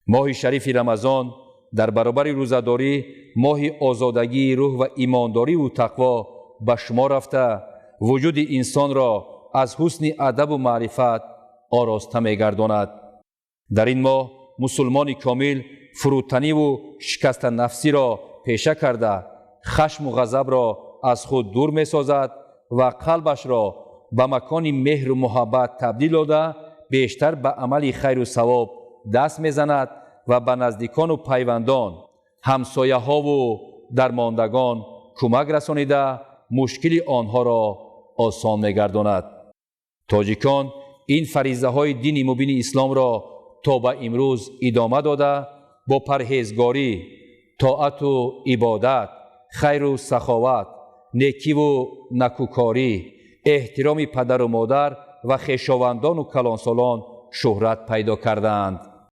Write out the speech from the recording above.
ماه شریف رمضان در برابر روزه‌داری ماه آزادگی روح و ایمانداری و تقوا به شمار رفته وجود انسان را از حسن ادب و معرفت آراسته می‌گرداند. در این ماه مسلمان کامل فروتنی و شکست نفسی را پیشه کرده خشم و غضب را از خود دور می‌سازد و قلبش را به مکان مهر و محبت تبدیل داده بیشتر به عمل خیر و ثواب دست می‌زند و به نزدیکان و پیوندان، همسایه‌ها و درماندگان کمک رسانیده مشکل آنها را آسان می‌گرداند. تاجیکان این فریضه‌های دین مبین اسلام را تا به امروز ادامه داده با پرهیزگاری، طاعت و عبادت، خیر و سخاوت، نیکی و نکوکاری، احترام پدر و مادر و خویشاوندان و کلانسالان شهرت پیدا کردند.